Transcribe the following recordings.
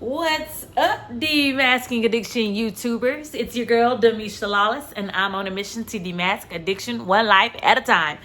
What's up, DeMasking Addiction YouTubers? It's your girl, DeMasking, and I'm on a mission to demask addiction one life at a time.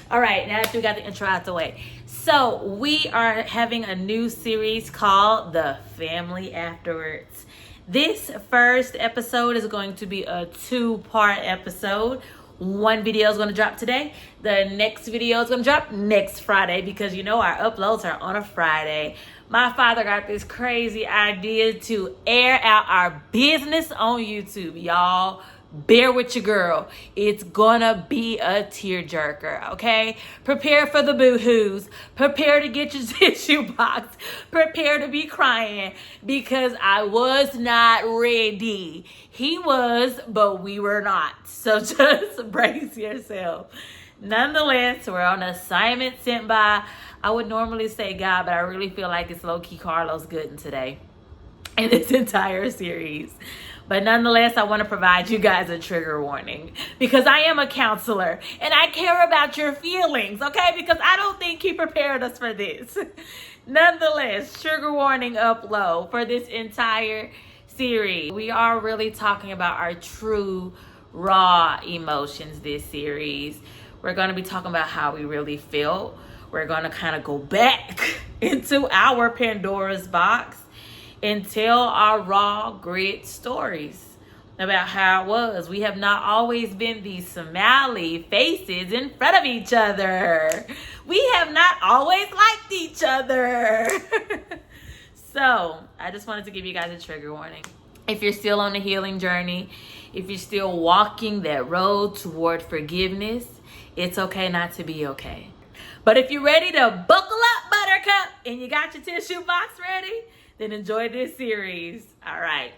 All right, now that we got the intro out the way. So, we are having a new series called The Family Afterwards. This first episode is going to be a two-part episode. One video is going to drop today. The next video is going to drop next Friday because you know our uploads are on a Friday. My father got this crazy idea to air out our business on YouTube. Y'all, bear with your girl. It's gonna be a tearjerker, okay? Prepare for the boo-hoos. Prepare to get your tissue box. Prepare to be crying because I was not ready. He was, but we were not. So just brace yourself. Nonetheless, we're on assignment sent by, I would normally say God, but I really feel like it's low-key Carlos Gooden today in this entire series. But nonetheless, I want to provide you guys a trigger warning because I am a counselor and I care about your feelings, okay? Because I don't think he prepared us for this. Nonetheless, trigger warning up low for this entire series. We are really talking about our true, raw emotions this series. We're going to be talking about how we really felt. We're going to kind of go back into our Pandora's box and tell our raw grit stories about how it was. We have not always been these smiley faces in front of each other. We have not always liked each other. So I just wanted to give you guys a trigger warning. If you're still on the healing journey, if you're still walking that road toward forgiveness, it's okay not to be okay. But if you're ready to buckle up, Buttercup, and you got your tissue box ready, then enjoy this series. All right.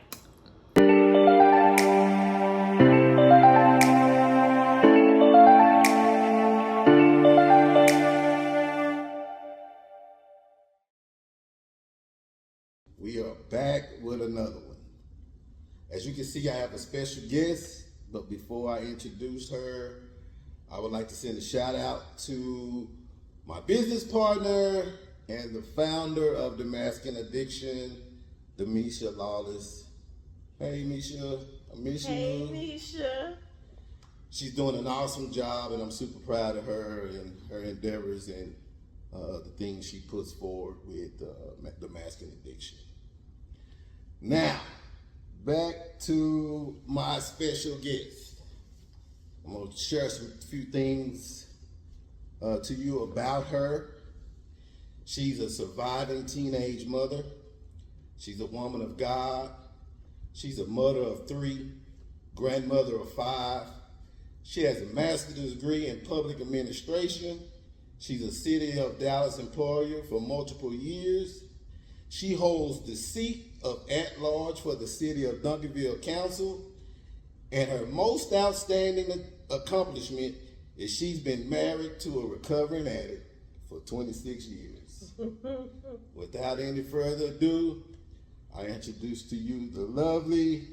We are back with another one. As you can see, I have a special guest, but before I introduce her, I would like to send a shout out to my business partner and the founder of DeMasking Addiction, Demisha Lawless. Hey, Misha. I miss you. Hey, Misha. She's doing an awesome job, and I'm super proud of her and her endeavors and the things she puts forward with DeMasking Addiction. Now, back to my special guest. I'm going to share a few things to you about her. She's a surviving teenage mother. She's a woman of God. She's a mother of 3, grandmother of 5. She has a master's degree in public administration. She's a City of Dallas employee for multiple years. She holds the seat of at-large for the City of Duncanville Council. And her most outstanding accomplishment is she's been married to a recovering addict for 26 years. Without any further ado, I introduce to you the lovely,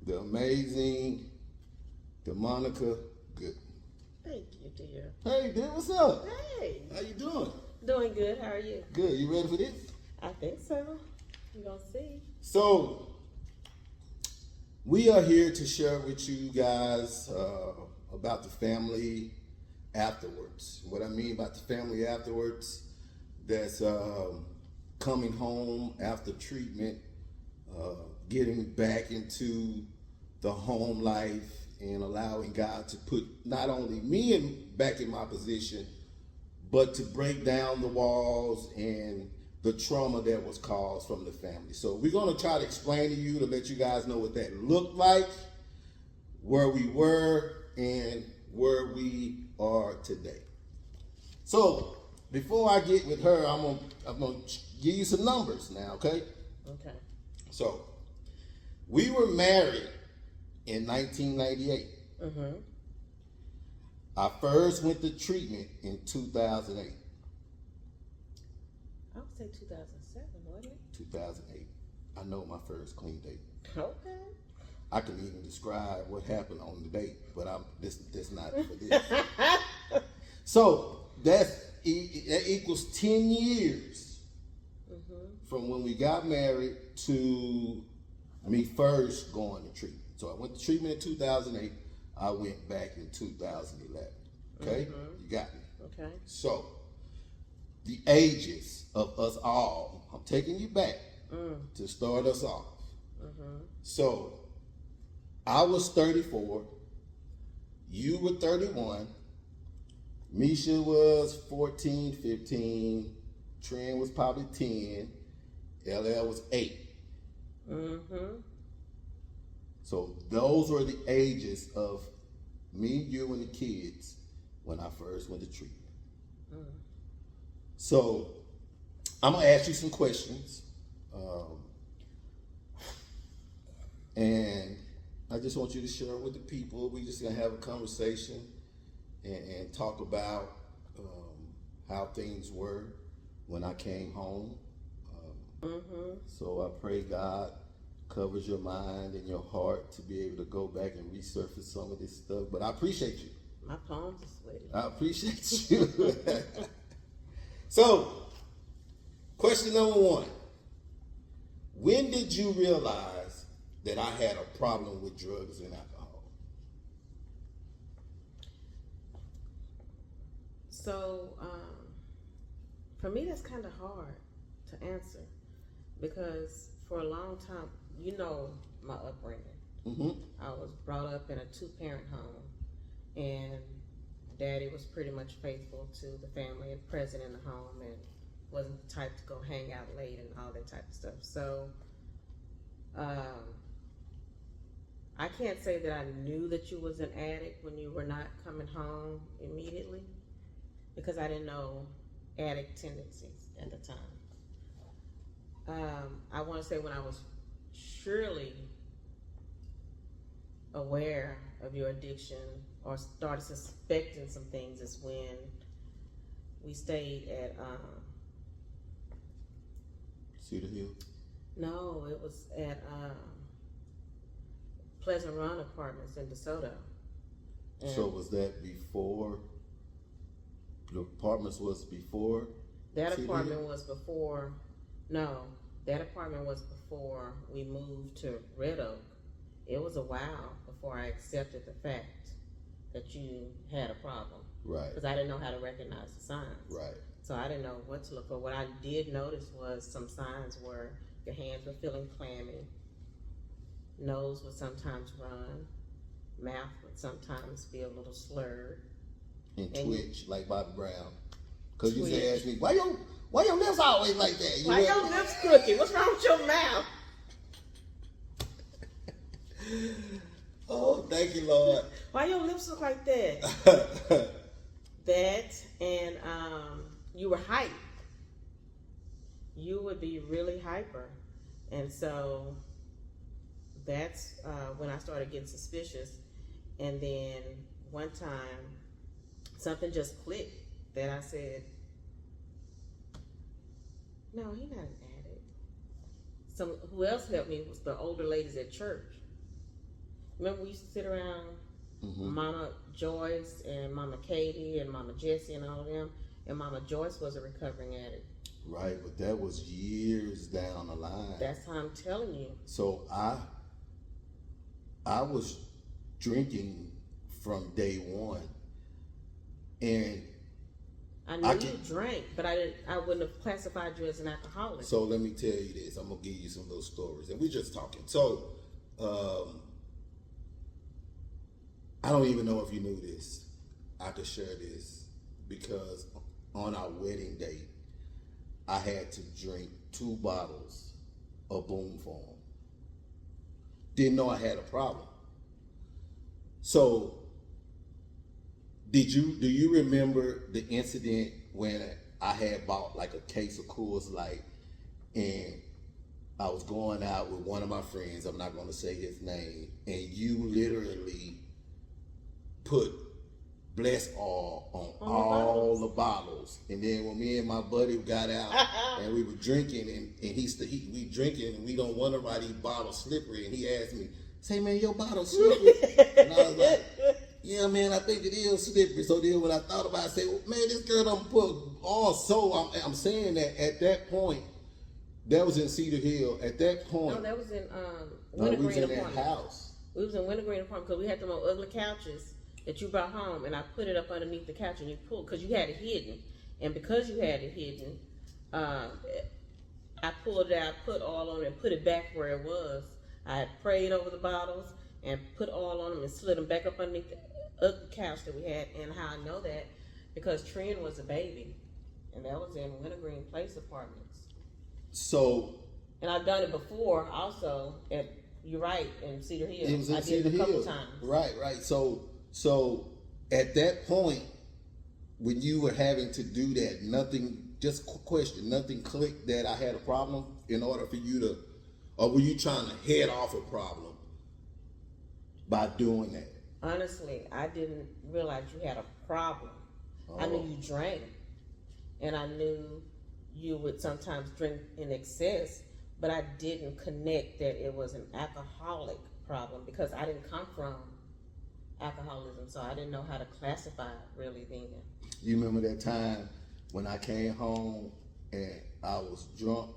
the amazing, DeMonica Gooden. Thank you, dear. Hey, dear, what's up? Hey. How you doing? Doing good. How are you? Good. You ready for this? I think so. We're going to see. So, we are here to share with you guys about the family afterwards. What I mean by the family afterwards, that's coming home after treatment, getting back into the home life and allowing God to put not only me back in my position, but to break down the walls and the trauma that was caused from the family. So we're going to try to explain to you, to let you guys know what that looked like, where we were, and where we are today. So before I get with her, I'm gonna give you some numbers now, okay? Okay. So we were married in 1998. Mm-hmm. I first went to treatment in 2008. I would say 2007, wasn't it? 2008. I know my first clean date. Okay. I can even describe what happened on the date, but this not for this. So that equals 10 years from when we got married to me first going to treatment. So I went to treatment in 2008. I went back in 2011. Okay? You got me. Okay. So, the ages of us all, I'm taking you back to start us off. So, I was 34, you were 31, Misha was 14, 15, Trent was probably 10, LL was 8. So those were the ages of me, you, and the kids when I first went to treatment. So I'm gonna ask you some questions, and I just want you to share with the people. We just gonna have a conversation and talk about how things were when I came home. So I pray God covers your mind and your heart to be able to go back and resurface some of this stuff. But I appreciate you. My palms are sweaty. I appreciate you. So, question number 1. When did you realize that I had a problem with drugs and alcohol? So, for me, that's kind of hard to answer because for a long time, you know my upbringing. I was brought up in a 2-parent home, and Daddy was pretty much faithful to the family and present in the home and wasn't the type to go hang out late and all that type of stuff. So, I can't say that I knew that you was an addict when you were not coming home immediately because I didn't know addict tendencies at the time. I want to say when I was surely aware of your addiction or started suspecting some things is when we stayed at Cedar Hill? No, it was at Pleasant Run Apartments in DeSoto. And So was that before, the apartments was before? that Cedar apartment Hill? was before, no, that apartment was before we moved to Red Oak. It was a while before I accepted the fact that you had a problem. Right, Because I didn't know how to recognize the signs. right. So I didn't know what to look for. What I did notice was some signs where your hands were feeling clammy, nose would sometimes run, mouth would sometimes be a little slurred. And And twitch like Bobby Brown. Because you Twitch. say, ask me, why your lips always like that? You Why know? your lips crooked? What's wrong with your mouth? Oh, thank you, Lord. Why your lips look like that? That and you were hype. You would be really hyper, and so that's when I started getting suspicious. And then one time, something just clicked that I said, "No, he's not an addict." Who else helped me was the older ladies at church. Remember we used to sit around, Mama Joyce and Mama Katie and Mama Jessie and all of them, and Mama Joyce was a recovering addict. Right, but that was years down the line. That's how I'm telling you. So I was drinking from day one, and I knew you drank, but I wouldn't have classified you as an alcoholic. so let me tell you this. I'm gonna give you some of those stories, and we're just talking. So I don't even know if you knew this. I could share this because on our wedding day, I had to drink 2 bottles of Boom Farm. Didn't know I had a problem. So, do you remember the incident when I had bought like a case of Coors Light and I was going out with one of my friends, I'm not going to say his name, and you literally put bless all on all the bottles. And then when me and my buddy got out and we were drinking and we drinking and we don't want to ride these bottles slippery, and he asked me, say, man, your bottle's slippery. And I was like, yeah, man, I think it is slippery. So then when I thought about it, I said, well, man, this girl don't put all. So I'm saying that at that point, That was in Cedar Hill. At that No, point, that was in we was Wintergreen in that apartment. house. We was in Wintergreen apartment because we had them old ugly couches that you brought home, and I put it up underneath the couch, and you pulled because you had it hidden, and because you had it hidden, I pulled it out, put oil on it, and put it back where it was. I had prayed over the bottles and put oil on them and slid them back up underneath the ugly couch that we had. And how I know that because Trin was a baby, and that was in Wintergreen Place Apartments. So, and I've done it before also at, you're right, in Cedar Hill. it was in I did Cedar it a couple Hill. times. Right. So at that point, when you were having to do that, nothing, just question, nothing clicked that I had a problem in order for you to, or were you trying to head off a problem by doing that? Honestly, I didn't realize you had a problem. I knew you drank, and I knew you would sometimes drink in excess, but I didn't connect that it was an alcoholic problem because I didn't come from alcoholism, so I didn't know how to classify it really then. You remember that time when I came home and I was drunk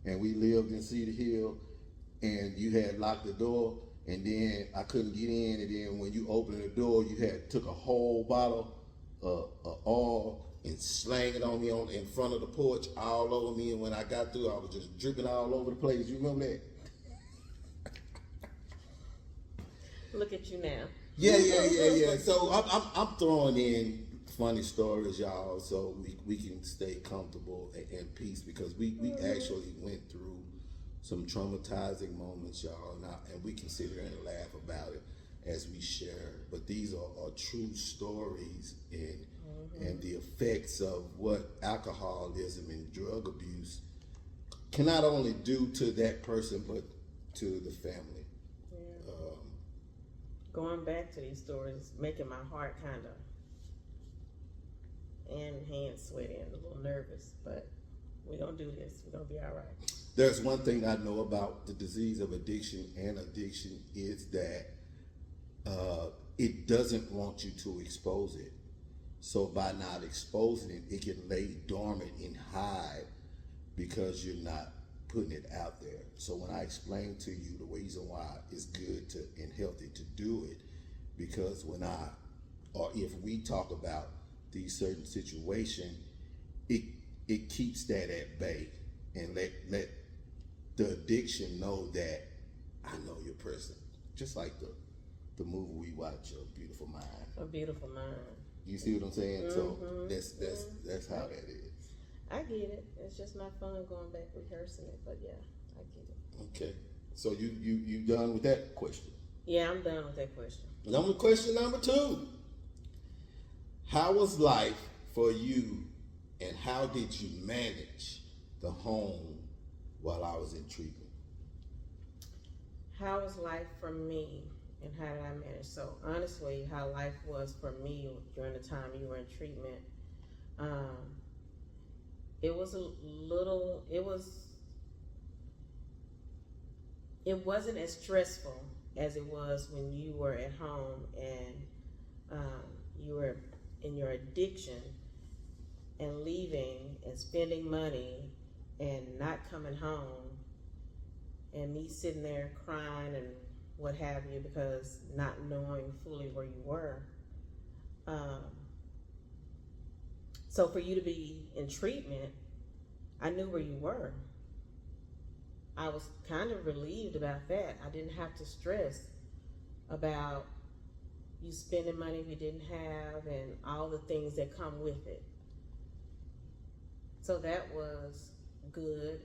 and we lived in Cedar Hill and you had locked the door and then I couldn't get in, and then when you opened the door you had took a whole bottle of oil and slang it on me in front of the porch all over me, and when I got through I was just dripping all over the place. You remember that? Look at you now. Yeah. So I'm throwing in funny stories, y'all, so we can stay comfortable and peace, because we actually went through some traumatizing moments, y'all, and we can sit here and laugh about it as we share. But these are true stories and the effects of what alcoholism and drug abuse can not only do to that person but to the family. Going back to these stories, making my heart kind of and hands sweaty and a little nervous, but we're gonna do this. We're gonna be all right. There's one thing I know about the disease of addiction and addiction is that it doesn't want you to expose it. So by not exposing it, it can lay dormant and hide because you're not putting it out there. So when I explain to you the reason why it's good to and healthy to do it, because when if we talk about these certain situations, it keeps that at bay and let the addiction know that I know your person. Just like the movie we watch, A Beautiful Mind. A Beautiful Mind. You see what I'm saying? So that's how that is. I get it. It's just not fun going back rehearsing it, but yeah, I get it. Okay. So you done with that question? Yeah, I'm done with that question. Question number 2. How was life for you, and how did you manage the home while I was in treatment? How was life for me, and how did I manage? So honestly, how life was for me during the time you were in treatment, it was it wasn't as stressful as it was when you were at home and you were in your addiction and leaving and spending money and not coming home, and me sitting there crying and what have you because not knowing fully where you were. So for you to be in treatment, I knew where you were. I was kind of relieved about that. I didn't have to stress about you spending money you didn't have and all the things that come with it. So that was good,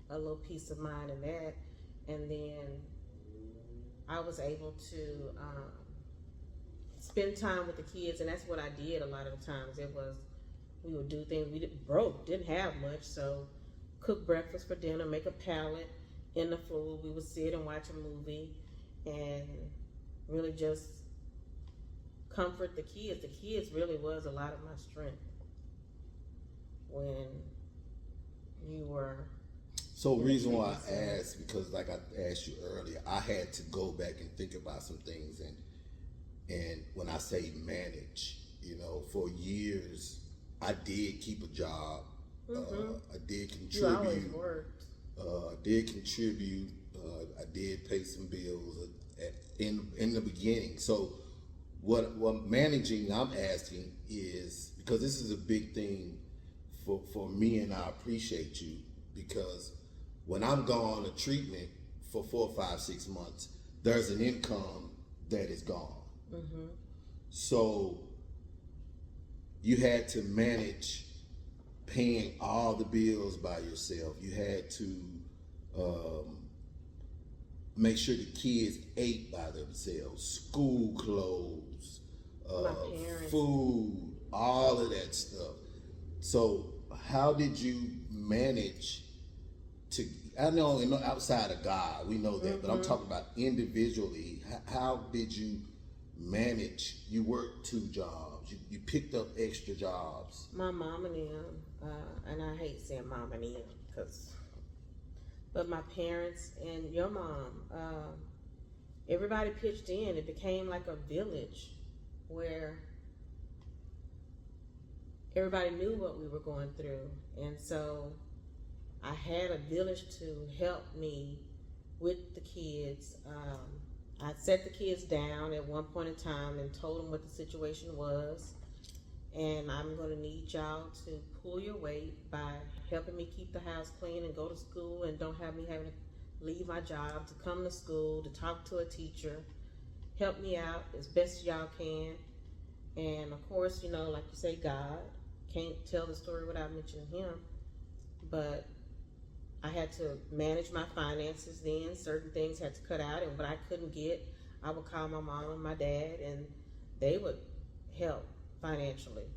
a little peace of mind in that. And then I was able to spend time with the kids, and that's what I did a lot of the times. It was, we would do things, we didn't have much, so cook breakfast for dinner, make a pallet in the floor. We would sit and watch a movie and really just comfort the kids. The kids really was a lot of my strength when you were. So the reason why I asked, because like I asked you earlier, I had to go back and think about some things, and when I say manage, for years I did keep a job. I did contribute. You always worked. I did contribute. I did pay some bills in the beginning. So what managing I'm asking is, because this is a big thing for me, and I appreciate you, because when I'm gone to treatment for 4, 5, 6 months, there's an income that is gone. So you had to manage paying all the bills by yourself. You had to make sure the kids ate by themselves, school clothes, food, all of that stuff. So how did you manage to, I know outside of God, we know that, but I'm talking about individually, how did you manage? You worked 2 jobs, you picked up extra jobs. My mom and them, and I hate saying mom and them, but my parents and your mom, everybody pitched in. It became like a village where everybody knew what we were going through. And so I had a village to help me with the kids. I set the kids down at one point in time and told them what the situation was. And I'm going to need y'all to pull your weight by helping me keep the house clean and go to school, and don't have me having to leave my job to come to school, to talk to a teacher. Help me out as best y'all can. And of course, you know, like you say, God. Can't tell the story without mentioning him. But I had to manage my finances then. Certain things had to cut out, and what I couldn't get, I would call my mom and my dad, and they would help financially.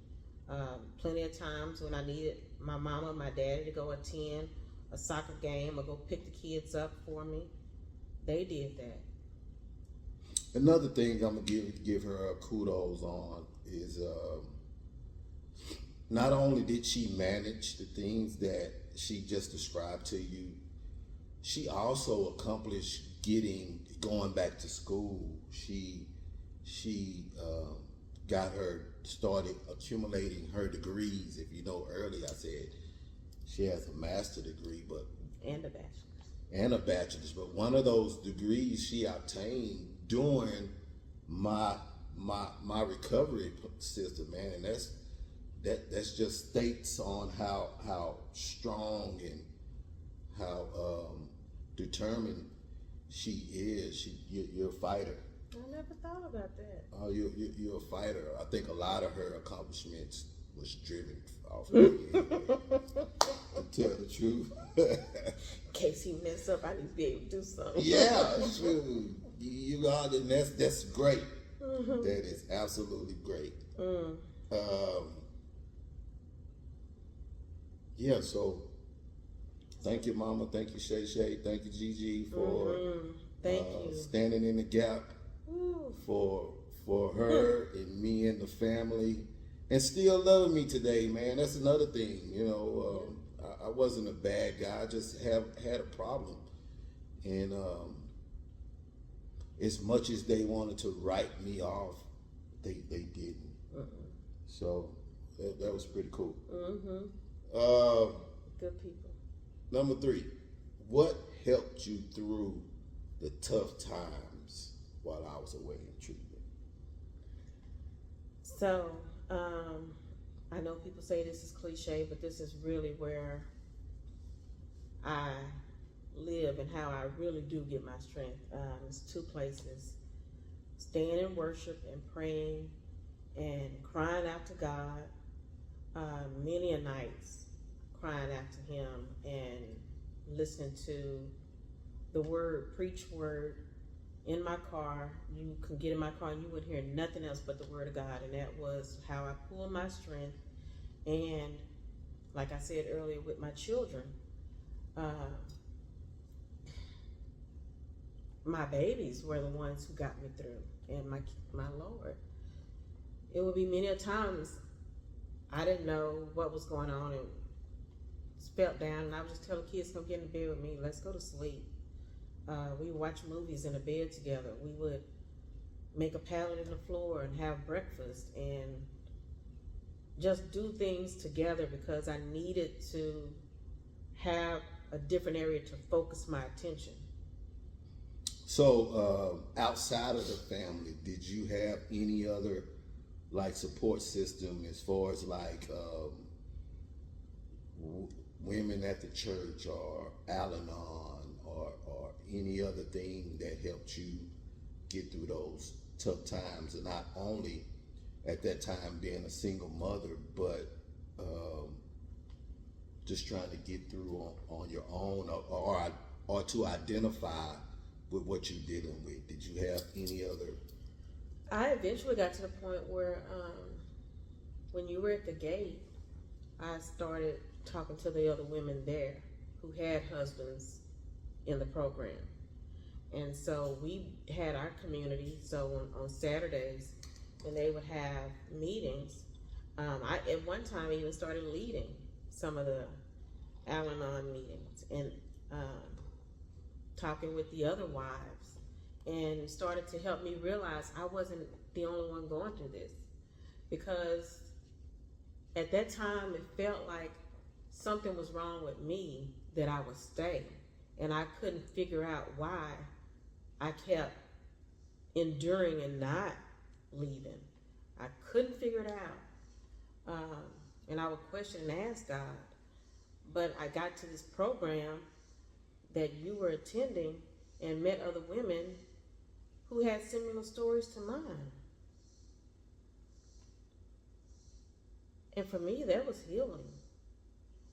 Plenty of times when I needed my mama and my daddy to go attend a soccer game or go pick the kids up for me, they did that. Another thing I'm gonna give her kudos on is not only did she manage the things that she just described to you, she also accomplished going back to school. She got her started accumulating her degrees. If you know, earlier I said she has a master's degree, and a bachelor's. But one of those degrees she obtained during my recovery system, man, and that's just states on how strong and how determined she is. You're a fighter. I never thought about that. Oh, you're a fighter. I think a lot of her accomplishments was driven off of you. To tell the truth. In case he mess up, I need to be able to do something. Yeah, sure. You got it, and that's great. That is absolutely great. Yeah, so thank you, Mama. Thank you, Shay Shay. Thank you, Gigi, for Thank you. standing in the gap for her and me and the family, and still loving me today, man. That's another thing. You know, I wasn't a bad guy. I just had a problem, and as much as they wanted to write me off, they didn't. So that was pretty cool. Good people. Number 3, what helped you through the tough times while I was away in treatment? So, I know people say this is cliche, but this is really where I live and how I really do get my strength. It's 2 places: staying in worship and praying and crying out to God. Many a nights crying out to him and listening to the word, preach word in my car. You can get in my car and you would hear nothing else but the word of God, and that was how I pulled my strength. And like I said earlier with my children, my babies were the ones who got me through, and my Lord. It would be many a times I didn't know what was going on and felt down, and I would just tell the kids, come get in the bed with me, let's go to sleep. We would watch movies in the bed together. We would make a pallet in the floor and have breakfast and just do things together, because I needed to have a different area to focus my attention. So, outside of the family, did you have any other like support system as far as like women at the church or Al-Anon or any other thing that helped you get through those tough times, and not only at that time being a single mother, but just trying to get through on your own, or to identify with what you're dealing with? Did you have any other? I eventually got to the point where when you were at the gate, I started talking to the other women there who had husbands in the program. And so we had our community. So on Saturdays, when they would have meetings, I at one time even started leading some of the Al-Anon meetings and talking with the other wives, and started to help me realize I wasn't the only one going through this. Because at that time, it felt like something was wrong with me that I would stay. And I couldn't figure out why I kept enduring and not leaving. I couldn't figure it out. And I would question and ask God. But I got to this program that you were attending and met other women who had similar stories to mine. And for me, that was healing.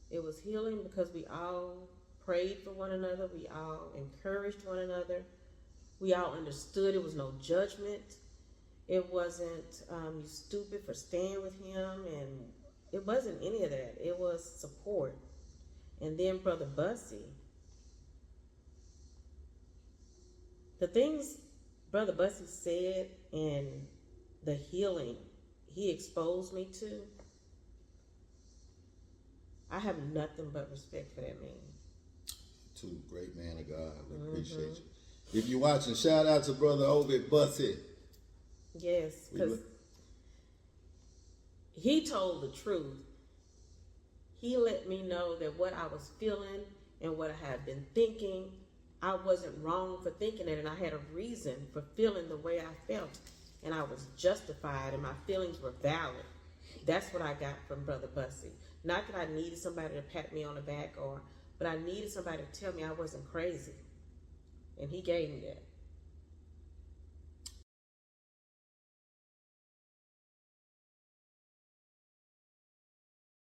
It was healing because we all prayed for one another. We all encouraged one another. We all understood. It was no judgment. It wasn't, you stupid for staying with him. And it wasn't any of that. It was support. And then Brother Bussy, the things Brother Bussy said and the healing he exposed me to, I have nothing but respect for that man. Too great man of God. We appreciate you. If you're watching, shout out to Brother Ovid Bussy. Yes, because he told the truth. He let me know that what I was feeling and what I had been thinking, I wasn't wrong for thinking it, and I had a reason for feeling the way I felt, and I was justified, and my feelings were valid. That's what I got from Brother Bussy. Not that I needed somebody to pat me on the back, but I needed somebody to tell me I wasn't crazy, and he gave me that.